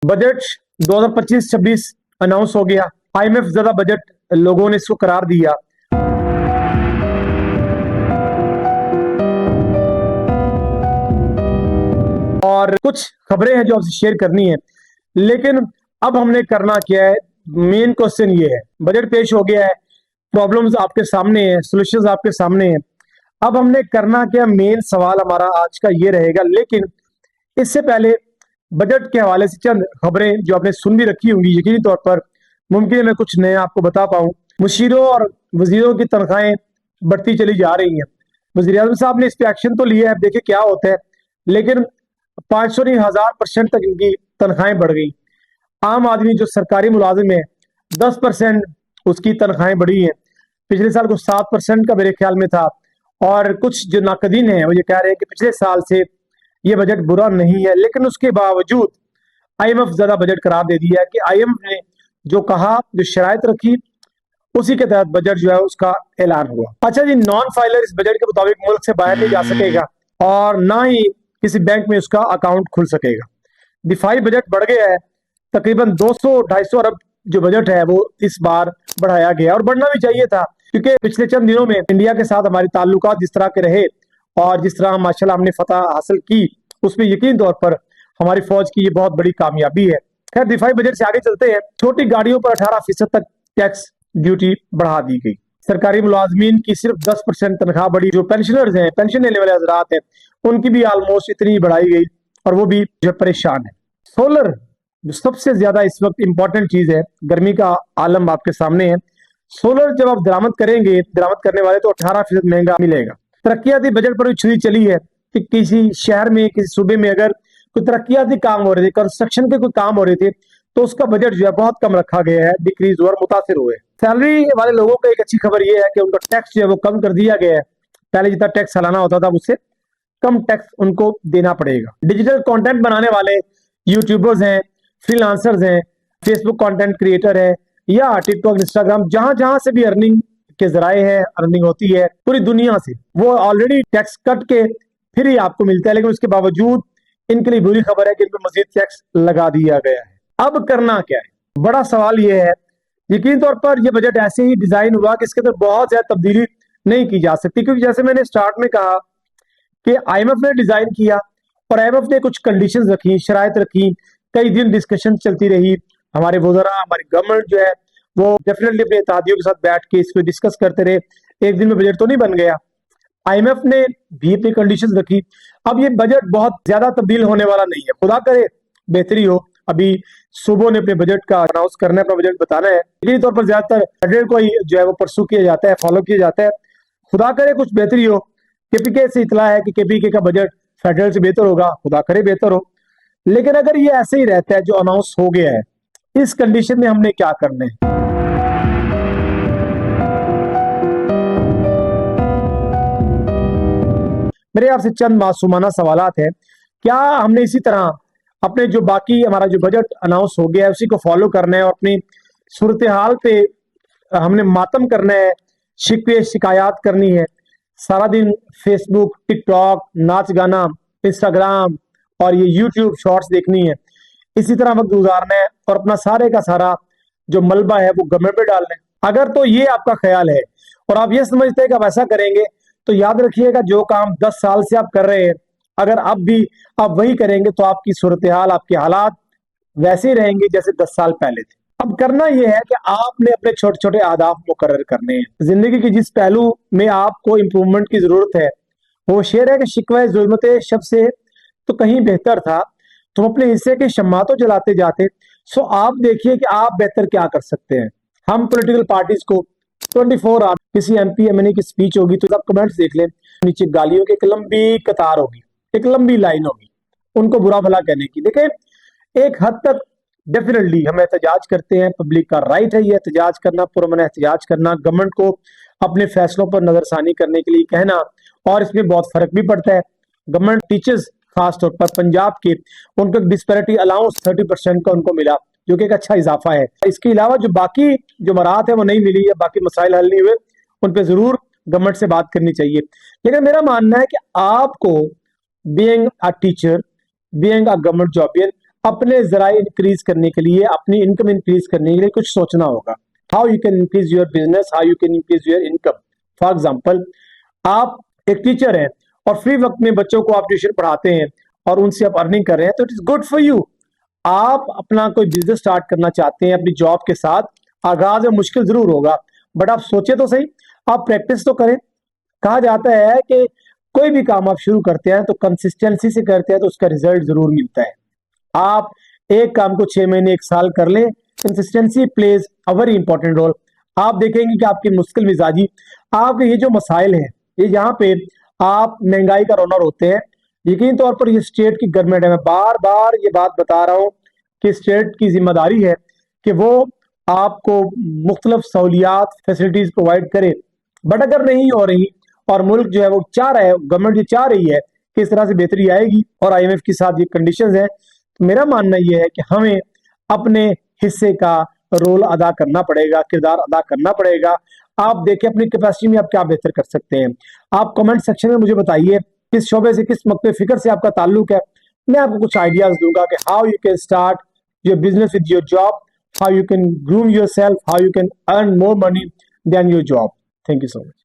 Budget 2025-26 announce हो गया। IMF ज्यादा बजट लोगों ने इसको करार दिया। और कुछ खबरें हैं जो आपसे शेयर करनी है, लेकिन अब हमने करना क्या है, मेन क्वेश्चन ये है। बजट पेश हो गया है, प्रॉब्लम्स आपके सामने है, सॉल्यूशंस आपके सामने है। अब हमने करना क्या, मेन सवाल हमारा आज का ये रहेगा। लेकिन इससे पहले बजट के हवाले से चंद खबरें जो आपने सुन भी रखी होंगी, यकीनी तौर पर मुमकिन है मैं कुछ नया आपको बता पाऊं। मुशीरों और वजीरों की तनख्वाहें बढ़ती चली जा रही हैं। वजीर आजम साहब ने इस पे एक्शन तो लिया है, देखिए क्या होता है। लेकिन 500 नहीं 1000% तक इनकी तनख्वाहें बढ़ गई। आम आदमी जो सरकारी मुलाजिम है 10% उसकी तनख्वाहें बढ़ी हैं। पिछले साल को 7% का मेरे ख्याल में था। और कुछ जो नाकदीन है वो ये कह रहे हैं कि पिछले साल से ये बजट बुरा नहीं है, लेकिन उसके बावजूद आईएमएफ ज्यादा बजट करार दे दिया है कि आईएमएफ ने जो कहा, जो शराइत रखी, उसी के तहत बजट जो है उसका ऐलान हुआ। अच्छा जी, नॉन फाइलर इस बजट के मुताबिक मुल्क से बाहर नहीं जा सकेगा और ना ही किसी बैंक में उसका अकाउंट खुल सकेगा। दिफाई बजट बढ़ गया है, तकरीबन 200-250 अरब जो बजट है वो इस बार बढ़ाया गया और बढ़ना भी चाहिए था, क्योंकि पिछले चंद दिनों में इंडिया के साथ हमारे ताल्लुकात जिस तरह के रहे और जिस तरह माशाल्लाह हमने फतह हासिल की, उसमें यकीन तौर पर हमारी फौज की ये बहुत बड़ी कामयाबी है। खैर, दिफाई बजट से आगे चलते हैं। छोटी गाड़ियों पर 18% तक टैक्स ड्यूटी बढ़ा दी गई। सरकारी मुलाजमीन की सिर्फ 10% तनख्वाह बढ़ी। जो पेंशनर्स हैं, पेंशन लेने वाले हजरात हैं, उनकी भी ऑलमोस्ट इतनी बढ़ाई गई और वो भी जो परेशान है। सोलर जो सबसे ज्यादा इस वक्त इंपॉर्टेंट चीज है, गर्मी का आलम आपके सामने है। सोलर जब आप दरामद करेंगे, दरामद करने वाले तो 18% महंगा मिलेगा। तरक्याती बजट पर भी छुरी चली है कि किसी शहर में, किसी सूबे में अगर कोई तरक्याती काम हो रहे थे, कंस्ट्रक्शन के कोई काम हो रहे थे, तो उसका बजट जो है बहुत कम रखा गया है, डिक्रीज हुआ और मुतासिर हुए। सैलरी वाले लोगों को एक अच्छी खबर यह है कि उनका टैक्स जो है वो कम कर दिया गया है। पहले जितना टैक्स सालाना होता था उससे कम टैक्स उनको देना पड़ेगा। डिजिटल कंटेंट बनाने वाले यूट्यूबर्स हैं, फ्रीलांसर्स हैं, फेसबुक कंटेंट क्रिएटर है या टिकटॉक, इंस्टाग्राम, जहां जहां से भी अर्निंग के जराए हैं, अर्निंग होती है पूरी दुनिया से, वो ऑलरेडी टैक्स कट के फिर ही आपको मिलता है। लेकिन उसके बावजूद इनके लिए बुरी खबर है कि इन पर मजीद टैक्स लगा दिया गया है। अब करना क्या है, बड़ा सवाल यह है। यकीन तौर पर यह बजट ऐसे ही डिजाइन हुआ कि इसके अंदर बहुत ज्यादा तब्दीली नहीं की जा सकती, क्योंकि जैसे मैंने स्टार्ट में कहा कि आईएमएफ ने डिजाइन किया और आईएमएफ ने कुछ कंडीशंस रखी, शराइत रखी, कई दिन डिस्कशन चलती रही। हमारे वज़रा, हमारी गवर्नमेंट जो है वो डेफिनेटली अपने इत्तेहादियों के साथ बैठ के इसको डिस्कस करते रहे। एक दिन में बजट तो नहीं बन गया। आईएमएफ ने भी अपनी कंडीशंस रखी। अब ये बजट बहुत ज्यादा तब्दील होने वाला नहीं है, खुदा करे बेहतरी हो। अभी सूबों ने अपने बजट का अनाउंस करना है, अपना बजट बताना है। यकीनी तौर पर ज्यादातर बजट को ही जो है वो परसू किया जाता है, फॉलो किया जाता है। खुदा करे कुछ बेहतरी हो। केपीके से इतला है कि केपीके का बजट फेडरल से बेहतर होगा, खुदा करे बेहतर हो। लेकिन अगर ये ऐसे ही रहता है जो अनाउंस हो गया है, इस कंडीशन में हमने क्या करना है? मेरे आपसे चंद मासूमाना सवालात है। क्या हमने इसी तरह अपने जो बाकी हमारा जो बजट अनाउंस हो गया है उसी को फॉलो करना है और अपनी सूरत हाल पे हमने मातम करना है, शिकवे शिकायत करनी है, सारा दिन फेसबुक, टिकटॉक, नाच गाना, इंस्टाग्राम और ये यूट्यूब शॉर्ट्स देखनी है, इसी तरह वक्त गुजारना है और अपना सारे का सारा जो मलबा है वो गवर्नमेंट पे डालना है? अगर तो ये आपका ख्याल है और आप ये समझते हैं कि आप ऐसा करेंगे, तो याद रखिएगा जो काम 10 साल से आप कर रहे हैं, अगर अब भी आप वही करेंगे तो आपकी सूरत हाल, आपके हालात वैसे ही रहेंगे जैसे 10 साल पहले थे। अब करना यह है कि आपने अपने छोटे छोटे आदाफ मुकर्रर करने हैं। जिंदगी की जिस पहलू में आपको इंप्रूवमेंट की जरूरत है, वो शेर है कि शिकवा जुल्मत शब से तो कहीं बेहतर था, तुम अपने हिस्से के शम्मा तो जलाते जाते। सो आप देखिए कि आप बेहतर क्या कर सकते हैं। हम पॉलिटिकल पार्टीज को 24 आवर, किसी एमपी एमएनए की स्पीच होगी तो आप कमेंट्स देख लें, नीचे गालियों की एक लंबी कतार होगी, एक लंबी लाइन होगी उनको बुरा भला कहने की। देखें, एक हद तक डेफिनेटली हम एहतजाज करते हैं, पब्लिक का राइट है ये एहतजाज करना, पुरअमन एहतजाज करना, गवर्नमेंट को अपने फैसलों पर नजरसानी करने के लिए कहना। और इसमें बहुत फर्क भी पड़ता है। गवर्नमेंट टीचर्स खासतौर पर पंजाब के, उनको डिस्पैरिटी अलाउंस 30% का उनको मिला, जो कि एक अच्छा इजाफा है। इसके अलावा जो बाकी जो मराहत है वो नहीं मिली या बाकी मसाइल हल नहीं हुए, उन पर जरूर गवर्नमेंट से बात करनी चाहिए। लेकिन मेरा मानना है कि आपको being a teacher, being a government जॉबियन, अपने जराए इंक्रीज करने के लिए, अपनी इनकम इंक्रीज करने के लिए कुछ सोचना होगा। How you can increase your business, how you can increase your income. For example, आप एक टीचर हैं और फ्री वक्त में बच्चों को आप ट्यूशन पढ़ाते हैं और उनसे आप अर्निंग कर रहे हैं, तो it is good for you. आप अपना कोई बिजनेस स्टार्ट करना चाहते हैं अपनी जॉब के साथ, आगाज में मुश्किल जरूर होगा, बट आप सोचे तो सही, आप प्रैक्टिस तो करें। कहा जाता है कि कोई भी काम आप शुरू करते हैं तो कंसिस्टेंसी से करते हैं तो उसका रिजल्ट जरूर मिलता है। आप एक काम को 6 महीने 1 साल कर लें, consistency plays a very important role. आप देखेंगे कि आपकी मुश्किल मिजाजी, आपके ये जो मसाइल हैं, ये यहाँ पे आप महंगाई का रोनर होते हैं। यकीन तौर पर ये स्टेट की गवर्नमेंट है, मैं बार बार ये बात बता रहा हूँ कि स्टेट की जिम्मेदारी है कि वो आपको मुख्तलिफ सहूलियात फैसिलिटीज प्रोवाइड करे, बट अगर नहीं हो रही और मुल्क जो है वो चाह रहा है, गवर्नमेंट ये चाह रही है कि इस तरह से बेहतरी आएगी और IMF के साथ ये कंडीशंस हैं, तो मेरा मानना ये है कि हमें अपने हिस्से का रोल अदा करना पड़ेगा, किरदार अदा करना पड़ेगा। आप देखें अपनी कैपेसिटी में आप क्या बेहतर कर सकते हैं। आप कमेंट सेक्शन में मुझे बताइए किस शोबे से, किस मक्ते फिक्र से आपका ताल्लुक है। मैं आपको कुछ आइडियाज दूंगा कि how you can start your business with your job, how you can groom yourself, how you can earn more money than your job. Thank you so much.